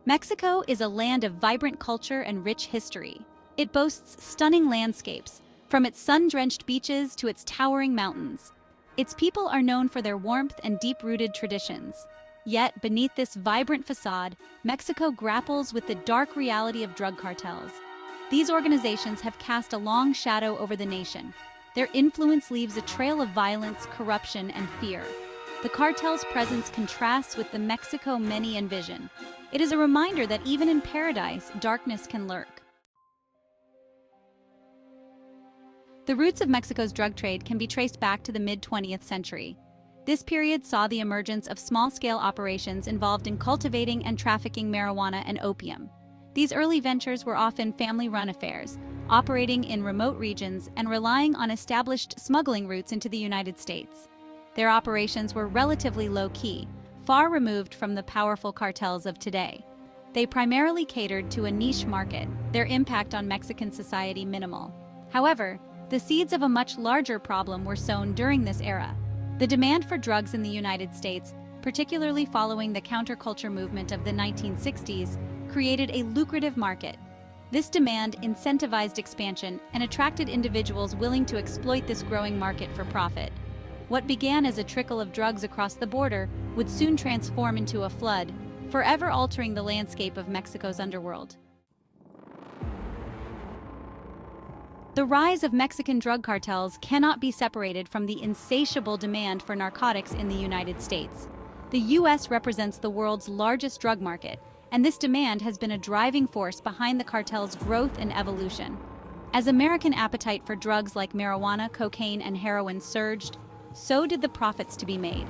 Mexico is a land of vibrant culture and rich history. It boasts stunning landscapes, from its sun-drenched beaches to its towering mountains. Its people are known for their warmth and deep-rooted traditions. Yet, beneath this vibrant facade, Mexico grapples with the dark reality of drug cartels. These organizations have cast a long shadow over the nation. Their influence leaves a trail of violence, corruption, and fear. The cartel's presence contrasts with the Mexico many envision. It is a reminder that even in paradise, darkness can lurk. The roots of Mexico's drug trade can be traced back to the mid-20th century. This period saw the emergence of small-scale operations involved in cultivating and trafficking marijuana and opium. These early ventures were often family-run affairs, operating in remote regions and relying on established smuggling routes into the United States. Their operations were relatively low-key, far removed from the powerful cartels of today. They primarily catered to a niche market, their impact on Mexican society minimal. However, the seeds of a much larger problem were sown during this era. The demand for drugs in the United States, particularly following the counterculture movement of the 1960s, created a lucrative market. This demand incentivized expansion and attracted individuals willing to exploit this growing market for profit. What began as a trickle of drugs across the border would soon transform into a flood, forever altering the landscape of Mexico's underworld. The rise of Mexican drug cartels cannot be separated from the insatiable demand for narcotics in the United States. The U.S. represents the world's largest drug market, and this demand has been a driving force behind the cartel's growth and evolution. As American appetite for drugs like marijuana, cocaine, and heroin surged, so did the profits to be made.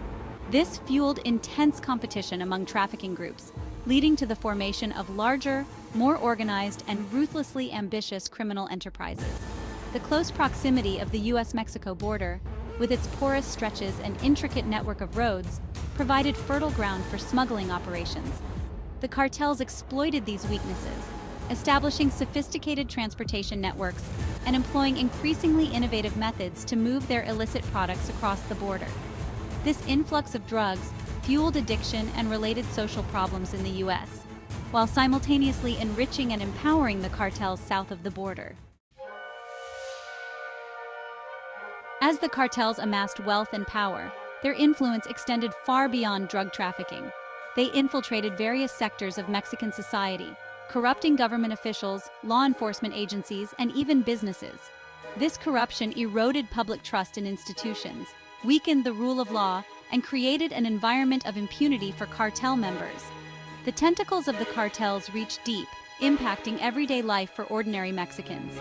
This fueled intense competition among trafficking groups, leading to the formation of larger, more organized, and ruthlessly ambitious criminal enterprises. The close proximity of the U.S.-Mexico border, with its porous stretches and intricate network of roads, provided fertile ground for smuggling operations. The cartels exploited these weaknesses, establishing sophisticated transportation networks and employing increasingly innovative methods to move their illicit products across the border. This influx of drugs fueled addiction and related social problems in the U.S., while simultaneously enriching and empowering the cartels south of the border. As the cartels amassed wealth and power, their influence extended far beyond drug trafficking. They infiltrated various sectors of Mexican society, corrupting government officials, law enforcement agencies, and even businesses. This corruption eroded public trust in institutions, weakened the rule of law, and created an environment of impunity for cartel members. The tentacles of the cartels reached deep, impacting everyday life for ordinary Mexicans.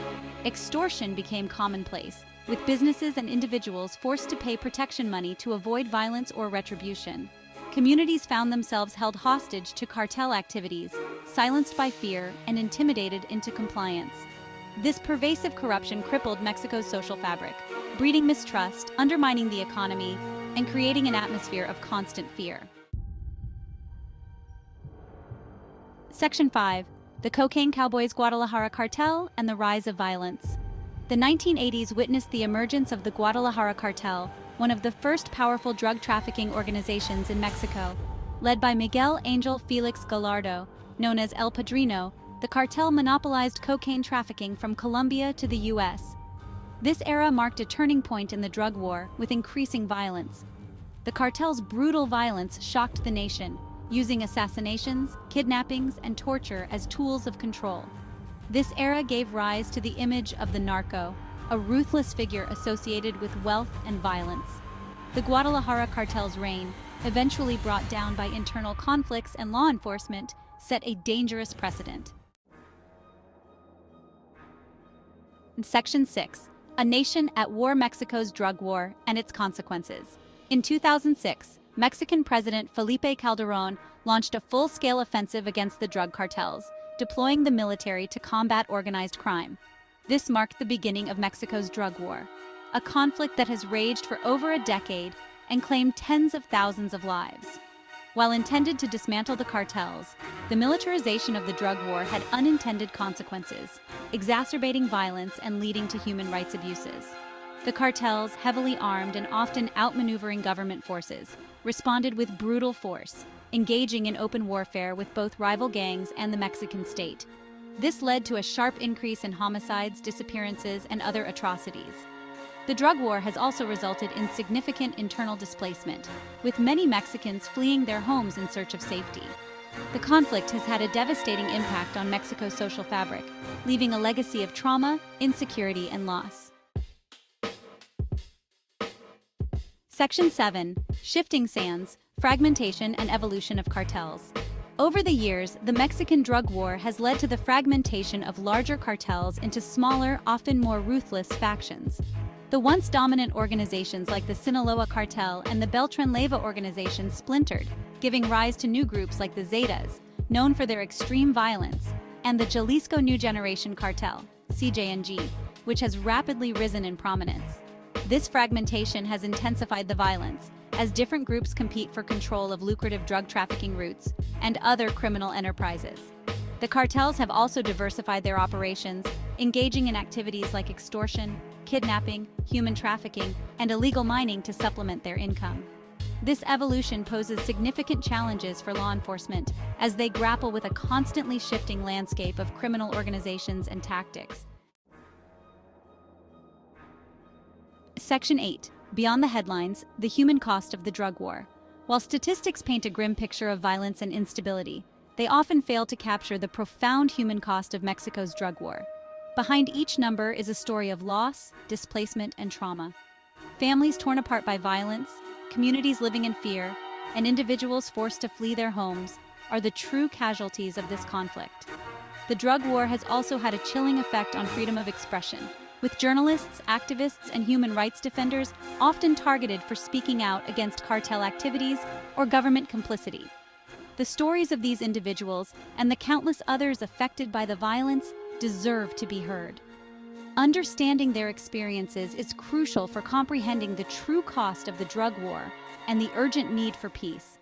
Extortion became commonplace, with businesses and individuals forced to pay protection money to avoid violence or retribution. Communities found themselves held hostage to cartel activities, silenced by fear, and intimidated into compliance. This pervasive corruption crippled Mexico's social fabric, breeding mistrust, undermining the economy, and creating an atmosphere of constant fear. Section 5. The Cocaine Cowboys Guadalajara Cartel and the Rise of Violence. The 1980s witnessed the emergence of the Guadalajara Cartel, one of the first powerful drug trafficking organizations in Mexico. Led by Miguel Angel Felix Gallardo, known as El Padrino, the cartel monopolized cocaine trafficking from Colombia to the U.S. This era marked a turning point in the drug war, with increasing violence. The cartel's brutal violence shocked the nation, using assassinations, kidnappings, and torture as tools of control. This era gave rise to the image of the narco, a ruthless figure associated with wealth and violence. The Guadalajara cartel's reign, eventually brought down by internal conflicts and law enforcement, set a dangerous precedent. In Section 6, A Nation at War: Mexico's Drug War and Its Consequences. In 2006, Mexican President Felipe Calderón launched a full-scale offensive against the drug cartels, deploying the military to combat organized crime. This marked the beginning of Mexico's drug war, a conflict that has raged for over a decade and claimed tens of thousands of lives. While intended to dismantle the cartels, the militarization of the drug war had unintended consequences, exacerbating violence and leading to human rights abuses. The cartels, heavily armed and often outmaneuvering government forces, responded with brutal force. engaging in open warfare with both rival gangs and the Mexican state. This led to a sharp increase in homicides, disappearances, and other atrocities. The drug war has also resulted in significant internal displacement, with many Mexicans fleeing their homes in search of safety. The conflict has had a devastating impact on Mexico's social fabric, leaving a legacy of trauma, insecurity, and loss. Section 7. Shifting Sands, Fragmentation and Evolution of Cartels. Over the years, the Mexican drug war has led to the fragmentation of larger cartels into smaller, often more ruthless factions. The once dominant organizations like the Sinaloa Cartel and the Beltran Leyva organization splintered, giving rise to new groups like the Zetas, known for their extreme violence, and the Jalisco New Generation Cartel, CJNG, which has rapidly risen in prominence. This fragmentation has intensified the violence, as different groups compete for control of lucrative drug trafficking routes and other criminal enterprises. The cartels have also diversified their operations, engaging in activities like extortion, kidnapping, human trafficking, and illegal mining to supplement their income. This evolution poses significant challenges for law enforcement as they grapple with a constantly shifting landscape of criminal organizations and tactics. Section 8. Beyond the headlines, the human cost of the drug war. While statistics paint a grim picture of violence and instability, they often fail to capture the profound human cost of Mexico's drug war. Behind each number is a story of loss, displacement, and trauma. Families torn apart by violence, communities living in fear, and individuals forced to flee their homes are the true casualties of this conflict. The drug war has also had a chilling effect on freedom of expression, with journalists, activists, and human rights defenders often targeted for speaking out against cartel activities or government complicity. The stories of these individuals and the countless others affected by the violence deserve to be heard. Understanding their experiences is crucial for comprehending the true cost of the drug war and the urgent need for peace.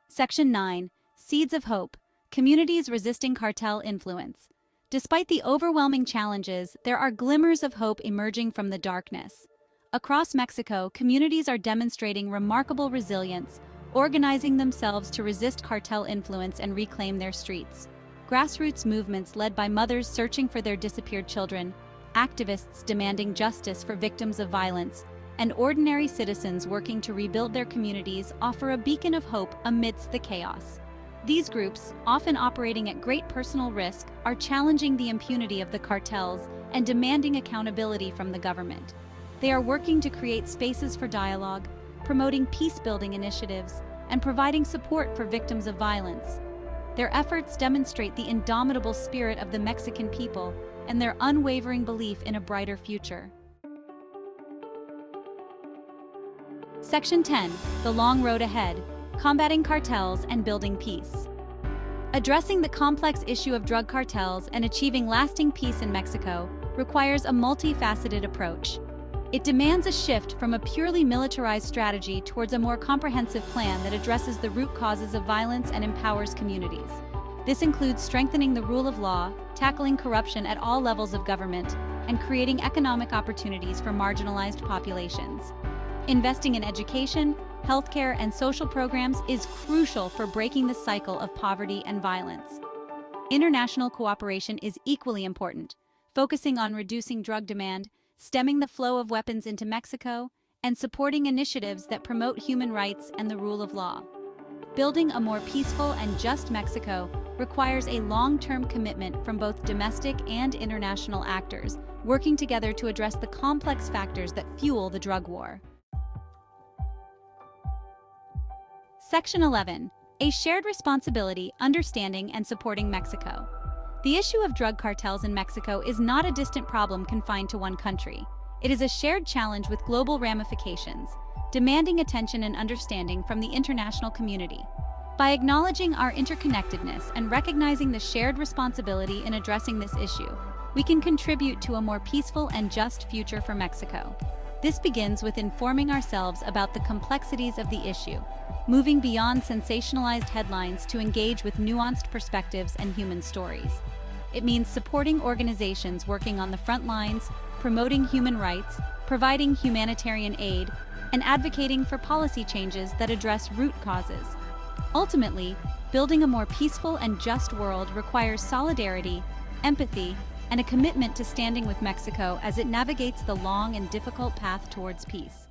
Section 9. Seeds of Hope, Communities Resisting Cartel Influence. Despite the overwhelming challenges, there are glimmers of hope emerging from the darkness. Across Mexico, communities are demonstrating remarkable resilience, organizing themselves to resist cartel influence and reclaim their streets. Grassroots movements led by mothers searching for their disappeared children, activists demanding justice for victims of violence, and ordinary citizens working to rebuild their communities offer a beacon of hope amidst the chaos. These groups, often operating at great personal risk, are challenging the impunity of the cartels and demanding accountability from the government. They are working to create spaces for dialogue, promoting peace-building initiatives, and providing support for victims of violence. Their efforts demonstrate the indomitable spirit of the Mexican people and their unwavering belief in a brighter future. Section 10. The Long Road Ahead, Combating Cartels and Building Peace. Addressing the complex issue of drug cartels and achieving lasting peace in Mexico requires a multifaceted approach. It demands a shift from a purely militarized strategy towards a more comprehensive plan that addresses the root causes of violence and empowers communities. This includes strengthening the rule of law, tackling corruption at all levels of government, and creating economic opportunities for marginalized populations. Investing in education, healthcare, and social programs is crucial for breaking the cycle of poverty and violence. International cooperation is equally important, focusing on reducing drug demand, stemming the flow of weapons into Mexico, and supporting initiatives that promote human rights and the rule of law. Building a more peaceful and just Mexico requires a long-term commitment from both domestic and international actors, working together to address the complex factors that fuel the drug war. Section 11. A Shared Responsibility, Understanding and Supporting Mexico. The issue of drug cartels in Mexico is not a distant problem confined to one country. It is a shared challenge with global ramifications, demanding attention and understanding from the international community. By acknowledging our interconnectedness and recognizing the shared responsibility in addressing this issue, we can contribute to a more peaceful and just future for Mexico. This begins with informing ourselves about the complexities of the issue, moving beyond sensationalized headlines to engage with nuanced perspectives and human stories. It means supporting organizations working on the front lines, promoting human rights, providing humanitarian aid, and advocating for policy changes that address root causes. Ultimately, building a more peaceful and just world requires solidarity, empathy, and a commitment to standing with Mexico as it navigates the long and difficult path towards peace.